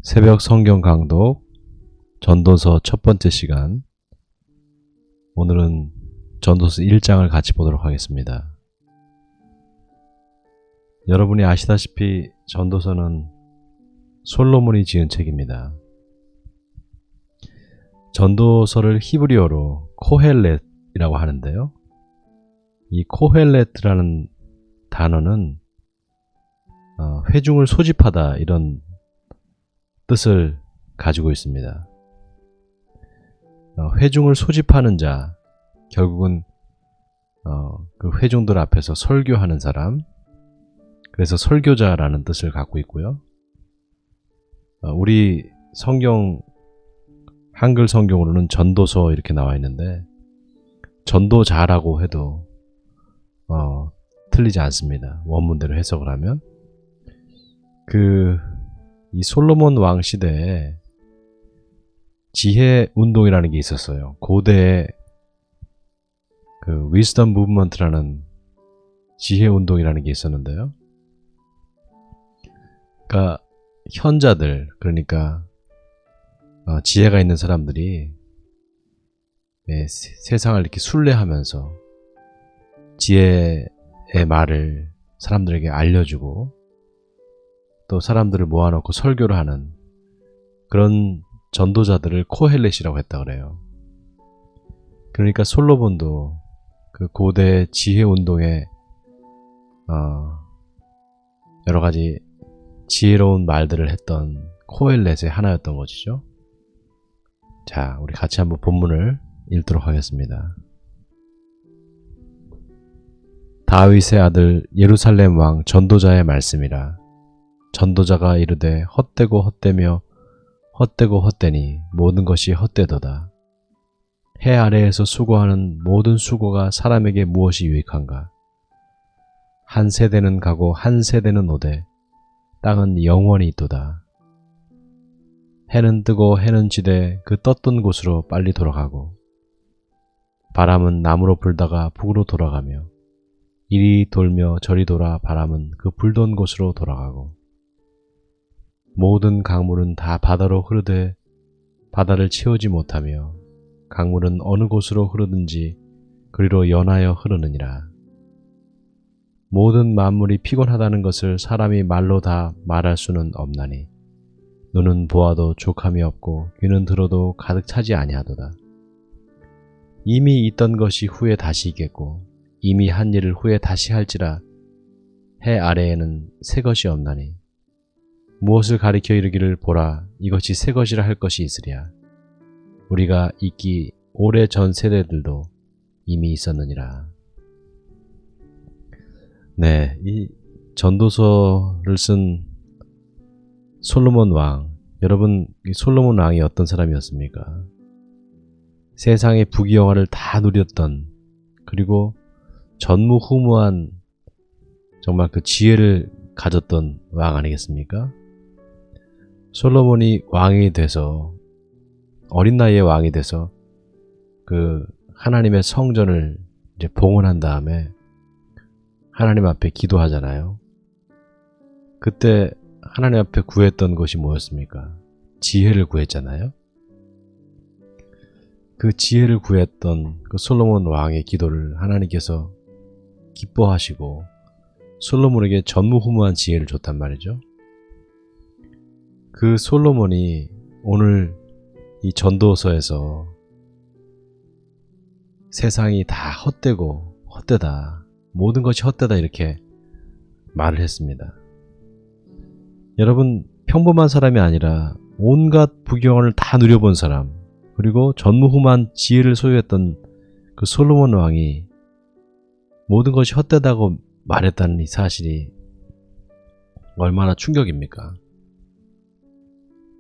새벽 성경 강독 전도서 첫 번째 시간. 오늘은 전도서 1장을 같이 보도록 하겠습니다. 여러분이 아시다시피 전도서는 솔로몬이 지은 책입니다. 전도서를 히브리어로 코헬렛이라고 하는데요. 이 코헬렛이라는 단어는 회중을 소집하다 이런 뜻을 가지고 있습니다. 회중을 소집하는 자, 결국은 그 회중들 앞에서 설교하는 사람, 그래서 설교자라는 뜻을 갖고 있고요. 우리 성경, 한글 성경으로는 전도서 이렇게 나와 있는데 전도자라고 해도 틀리지 않습니다. 원문대로 해석을 하면. 이 솔로몬 왕 시대에 지혜 운동이라는 게 있었어요. 고대에 그 위스덤 무브먼트라는 지혜 운동이라는 게 있었는데요. 그러니까 현자들, 그러니까 지혜가 있는 사람들이 세상을 이렇게 순례하면서 지혜의 말을 사람들에게 알려주고 또 사람들을 모아놓고 설교를 하는 그런 전도자들을 코헬렛이라고 했다 그래요. 그러니까 솔로몬도 그 고대 지혜 운동에 여러 가지 지혜로운 말들을 했던 코헬렛의 하나였던 것이죠. 자, 우리 같이 한번 본문을 읽도록 하겠습니다. 다윗의 아들 예루살렘 왕 전도자의 말씀이라. 전도자가 이르되 헛되고 헛되며 헛되고 헛되니 모든 것이 헛되도다. 해 아래에서 수고하는 모든 수고가 사람에게 무엇이 유익한가? 한 세대는 가고 한 세대는 오되 땅은 영원히 있도다. 해는 뜨고 해는 지되 그 떴던 곳으로 빨리 돌아가고 바람은 남으로 불다가 북으로 돌아가며 이리 돌며 저리 돌아 바람은 그 불던 곳으로 돌아가고 모든 강물은 다 바다로 흐르되 바다를 채우지 못하며 강물은 어느 곳으로 흐르든지 그리로 연하여 흐르느니라. 모든 만물이 피곤하다는 것을 사람이 말로 다 말할 수는 없나니 눈은 보아도 족함이 없고 귀는 들어도 가득 차지 아니하도다. 이미 있던 것이 후에 다시 있겠고 이미 한 일을 후에 다시 할지라. 해 아래에는 새 것이 없나니 무엇을 가리켜 이르기를 보라 이것이 새 것이라 할 것이 있으랴. 우리가 있기 오래 전 세대들도 이미 있었느니라. 네, 이 전도서를 쓴 솔로몬 왕, 여러분 이 솔로몬 왕이 어떤 사람이었습니까? 세상의 부귀영화를 다 누렸던, 그리고 전무후무한 정말 그 지혜를 가졌던 왕 아니겠습니까? 솔로몬이 왕이 돼서, 어린 나이에 왕이 돼서 그 하나님의 성전을 이제 봉헌한 다음에 하나님 앞에 기도하잖아요. 그때 하나님 앞에 구했던 것이 뭐였습니까? 지혜를 구했잖아요. 그 지혜를 구했던 그 솔로몬 왕의 기도를 하나님께서 기뻐하시고 솔로몬에게 전무후무한 지혜를 줬단 말이죠. 그 솔로몬이 오늘 이 전도서에서 세상이 다 헛되고 헛되다, 모든 것이 헛되다 이렇게 말을 했습니다. 여러분, 평범한 사람이 아니라 온갖 부귀영화를 다 누려본 사람, 그리고 전무후무한 지혜를 소유했던 그 솔로몬 왕이 모든 것이 헛되다고 말했다는 이 사실이 얼마나 충격입니까?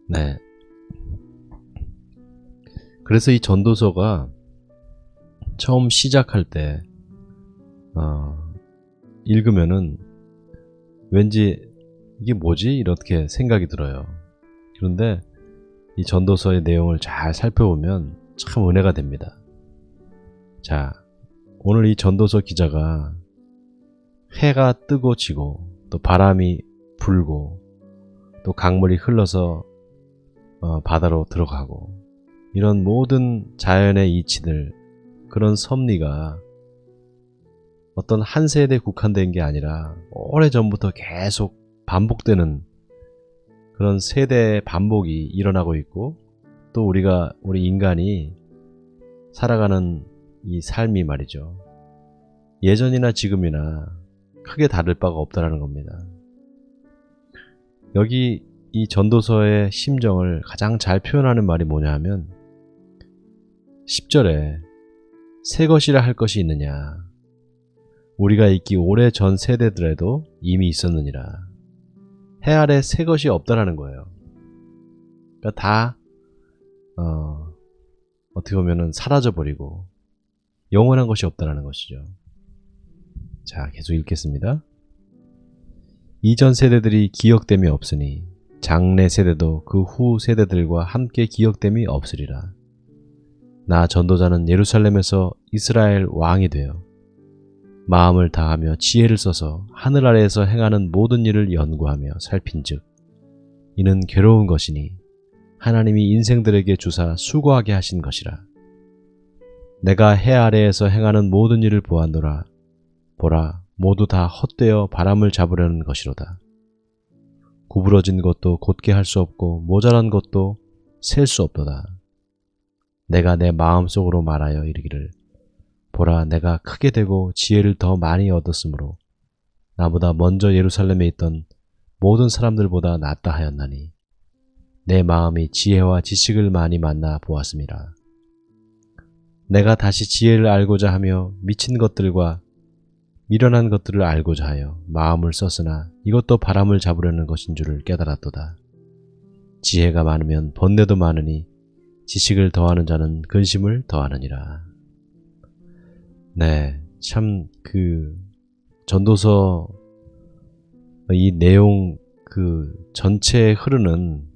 네. 그래서 이 전도서가 처음 시작할 때 읽으면은 왠지 이게 뭐지? 이렇게 생각이 들어요. 그런데 이 전도서의 내용을 잘 살펴보면 참 은혜가 됩니다. 자, 오늘 이 전도서 기자가 해가 뜨고 지고 또 바람이 불고 또 강물이 흘러서 바다로 들어가고 이런 모든 자연의 이치들, 그런 섭리가 어떤 한 세대에 국한된 게 아니라 오래전부터 계속 반복되는 그런 세대의 반복이 일어나고 있고, 또 우리 인간이 살아가는 이 삶이 말이죠, 예전이나 지금이나 크게 다를 바가 없다라는 겁니다. 여기 이 전도서의 심정을 가장 잘 표현하는 말이 뭐냐 하면 10절에 새 것이라 할 것이 있느냐, 우리가 있기 오래 전 세대들에도 이미 있었느니라. 해 아래 새 것이 없다라는 거예요. 그러니까 다 어떻게 보면은 사라져버리고 영원한 것이 없다라는 것이죠. 자, 계속 읽겠습니다. 이전 세대들이 기억됨이 없으니 장래 세대도 그 후 세대들과 함께 기억됨이 없으리라. 나 전도자는 예루살렘에서 이스라엘 왕이 되어 마음을 다하며 지혜를 써서 하늘 아래에서 행하는 모든 일을 연구하며 살핀즉 이는 괴로운 것이니 하나님이 인생들에게 주사 수고하게 하신 것이라. 내가 해 아래에서 행하는 모든 일을 보았노라. 보라, 모두 다 헛되어 바람을 잡으려는 것이로다. 구부러진 것도 곧게 할 수 없고 모자란 것도 셀 수 없도다. 내가 내 마음속으로 말하여 이르기를 보라, 내가 크게 되고 지혜를 더 많이 얻었으므로 나보다 먼저 예루살렘에 있던 모든 사람들보다 낫다 하였나니 내 마음이 지혜와 지식을 많이 만나 보았음이라. 내가 다시 지혜를 알고자 하며 미친 것들과 미련한 것들을 알고자 하여 마음을 썼으나 이것도 바람을 잡으려는 것인 줄을 깨달았도다. 지혜가 많으면 번뇌도 많으니 지식을 더하는 자는 근심을 더하느니라. 네, 참 전도서 이 내용 전체에 흐르는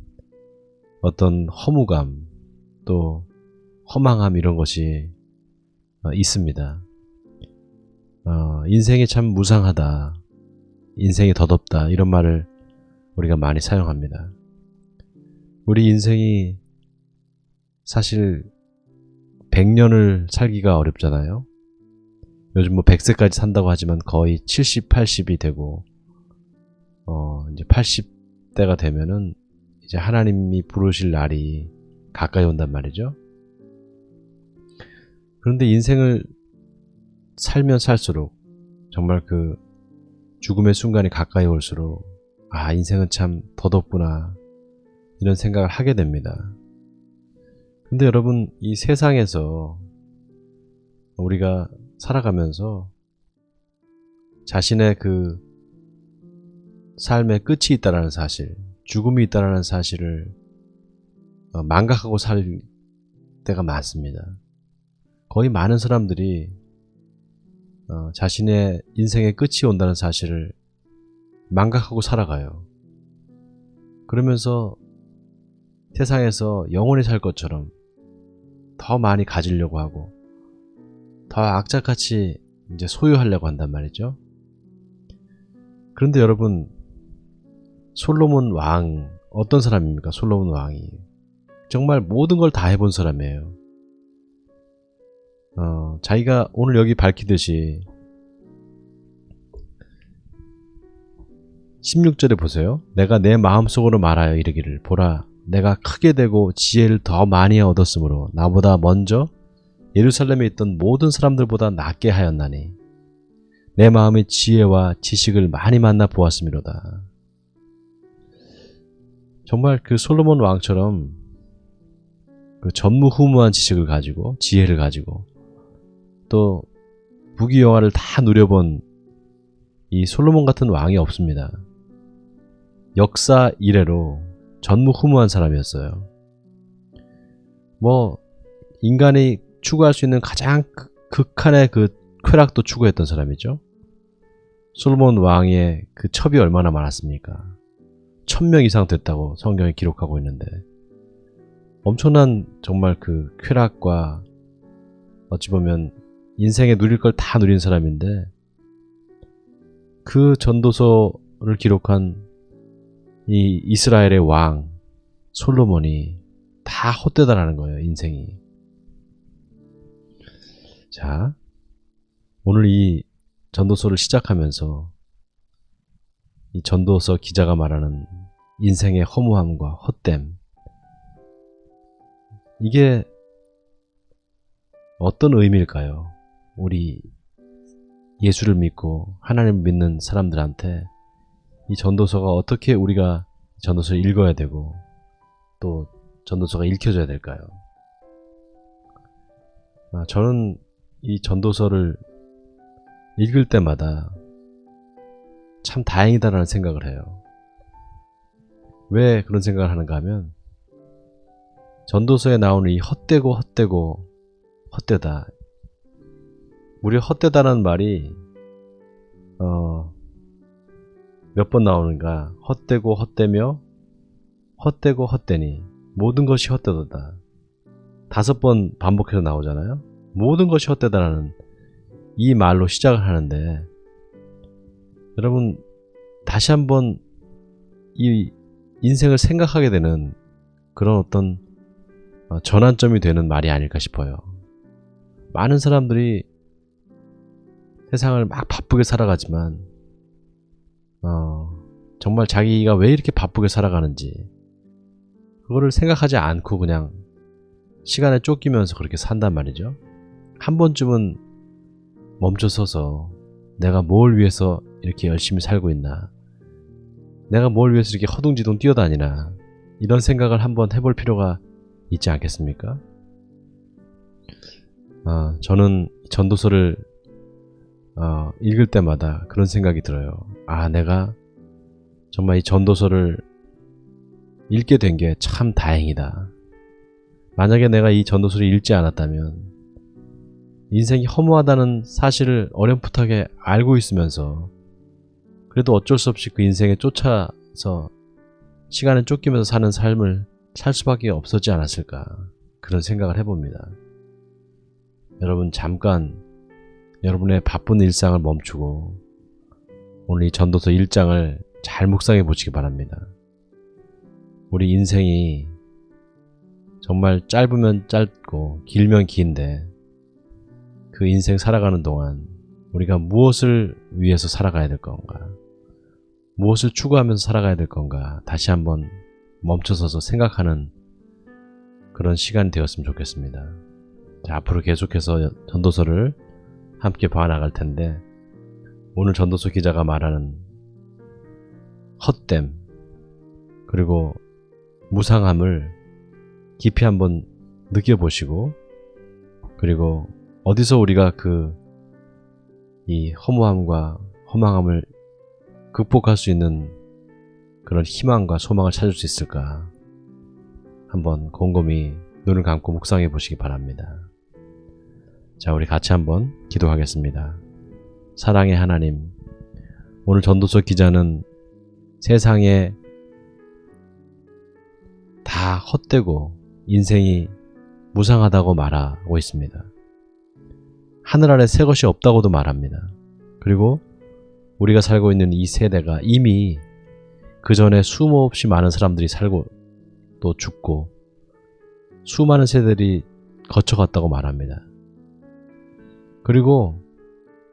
어떤 허무감, 또 허망함, 이런 것이 있습니다. 인생이 참 무상하다, 인생이 덧없다, 이런 말을 우리가 많이 사용합니다. 우리 인생이 사실 100년을 살기가 어렵잖아요. 요즘 100세까지 산다고 하지만 거의 70, 80이 되고 이제 80대가 되면은 이제 하나님이 부르실 날이 가까이 온단 말이죠. 그런데 인생을 살면 살수록 정말 죽음의 순간이 가까이 올수록 인생은 참 덧없구나, 이런 생각을 하게 됩니다. 근데 여러분, 이 세상에서 우리가 살아가면서 자신의 삶의 끝이 있다라는 사실, 죽음이 있다라는 사실을 망각하고 살 때가 많습니다. 거의 많은 사람들이 자신의 인생의 끝이 온다는 사실을 망각하고 살아가요. 그러면서 세상에서 영원히 살 것처럼 더 많이 가지려고 하고 더 악착같이 이제 소유하려고 한단 말이죠. 그런데 여러분, 솔로몬 왕, 어떤 사람입니까? 솔로몬 왕이 정말 모든 걸 다 해본 사람이에요. 자기가 오늘 여기 밝히듯이 16절에 보세요. 내가 내 마음속으로 말하여 이르기를 보라, 내가 크게 되고 지혜를 더 많이 얻었으므로 나보다 먼저 예루살렘에 있던 모든 사람들보다 낫게 하였나니 내 마음이 지혜와 지식을 많이 만나 보았음이로다. 정말 솔로몬 왕처럼 전무후무한 지식을 가지고 지혜를 가지고 또 부귀영화를 다 누려본 이 솔로몬 같은 왕이 없습니다. 역사 이래로 전무후무한 사람이었어요. 인간이 추구할 수 있는 가장 극한의 쾌락도 추구했던 사람이죠. 솔로몬 왕의 첩이 얼마나 많았습니까? 1000명 이상 됐다고 성경에 기록하고 있는데, 엄청난 정말 쾌락과 어찌 보면 인생에 누릴 걸 다 누린 사람인데, 전도서를 기록한 이 이스라엘의 왕 솔로몬이 다 헛되다라는 거예요, 인생이. 자, 오늘 이 전도서를 시작하면서 이 전도서 기자가 말하는 인생의 허무함과 헛됨, 이게 어떤 의미일까요? 우리 예수를 믿고 하나님을 믿는 사람들한테 이 전도서가 어떻게 우리가 전도서를 읽어야 되고 또 전도서가 읽혀져야 될까요? 저는 이 전도서를 읽을 때마다 참 다행이다라는 생각을 해요. 왜 그런 생각을 하는가 하면 전도서에 나오는 이 헛되고 헛되다, 무려 헛되다는 말이 몇 번 나오는가? 헛되고 헛되며 헛되고 헛되니 모든 것이 헛되도다. 5번 반복해서 나오잖아요. 모든 것이 헛되다라는 이 말로 시작을 하는데, 여러분 다시 한번 이 인생을 생각하게 되는 그런 어떤 전환점이 되는 말이 아닐까 싶어요. 많은 사람들이 세상을 막 바쁘게 살아가지만 정말 자기가 왜 이렇게 바쁘게 살아가는지 그거를 생각하지 않고 그냥 시간에 쫓기면서 그렇게 산단 말이죠. 한 번쯤은 멈춰서서 내가 뭘 위해서 이렇게 열심히 살고 있나, 내가 뭘 위해서 이렇게 허둥지둥 뛰어다니나, 이런 생각을 한번 해볼 필요가 있지 않겠습니까? 저는 전도서를 읽을 때마다 그런 생각이 들어요. 내가 정말 이 전도서를 읽게 된 게 참 다행이다. 만약에 내가 이 전도서를 읽지 않았다면 인생이 허무하다는 사실을 어렴풋하게 알고 있으면서 그래도 어쩔 수 없이 그 인생에 쫓아서 시간에 쫓기면서 사는 삶을 살 수밖에 없었지 않았을까, 그런 생각을 해봅니다. 여러분 잠깐 여러분의 바쁜 일상을 멈추고 오늘 이 전도서 1장을 잘 묵상해 보시기 바랍니다. 우리 인생이 정말 짧으면 짧고 길면 긴데 그 인생 살아가는 동안 우리가 무엇을 위해서 살아가야 될 건가, 무엇을 추구하면서 살아가야 될 건가, 다시 한번 멈춰서서 생각하는 그런 시간이 되었으면 좋겠습니다. 자, 앞으로 계속해서 전도서를 함께 봐나갈 텐데, 오늘 전도서 기자가 말하는 헛됨 그리고 무상함을 깊이 한번 느껴보시고, 그리고 어디서 우리가 이 허무함과 허망함을 극복할 수 있는 그런 희망과 소망을 찾을 수 있을까, 한번 곰곰이 눈을 감고 묵상해 보시기 바랍니다. 자, 우리 같이 한번 기도하겠습니다. 사랑의 하나님, 오늘 전도서 기자는 세상에 다 헛되고 인생이 무상하다고 말하고 있습니다. 하늘 아래 새 것이 없다고도 말합니다. 그리고 우리가 살고 있는 이 세대가 이미 그 전에 수없이 많은 사람들이 살고 또 죽고 수많은 세대들이 거쳐갔다고 말합니다. 그리고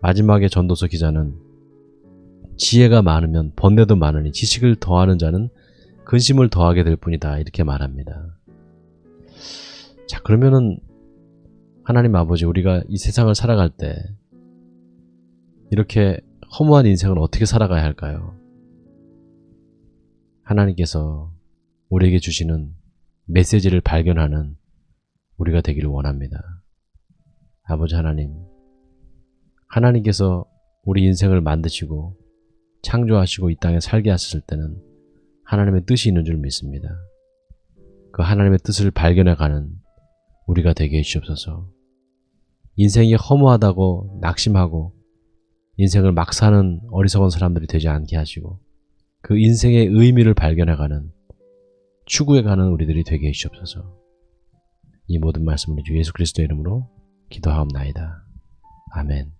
마지막에 전도서 기자는 지혜가 많으면 번뇌도 많으니 지식을 더하는 자는 근심을 더하게 될 뿐이다, 이렇게 말합니다. 자, 그러면은 하나님 아버지, 우리가 이 세상을 살아갈 때 이렇게 허무한 인생을 어떻게 살아가야 할까요? 하나님께서 우리에게 주시는 메시지를 발견하는 우리가 되기를 원합니다. 아버지 하나님, 하나님께서 우리 인생을 만드시고 창조하시고 이 땅에 살게 하셨을 때는 하나님의 뜻이 있는 줄 믿습니다. 그 하나님의 뜻을 발견해가는 우리가 되게 해주옵소서. 인생이 허무하다고 낙심하고 인생을 막 사는 어리석은 사람들이 되지 않게 하시고 그 인생의 의미를 발견해가는, 추구해가는 우리들이 되게 해주옵소서. 이 모든 말씀을 주 예수 그리스도의 이름으로 기도하옵나이다. 아멘.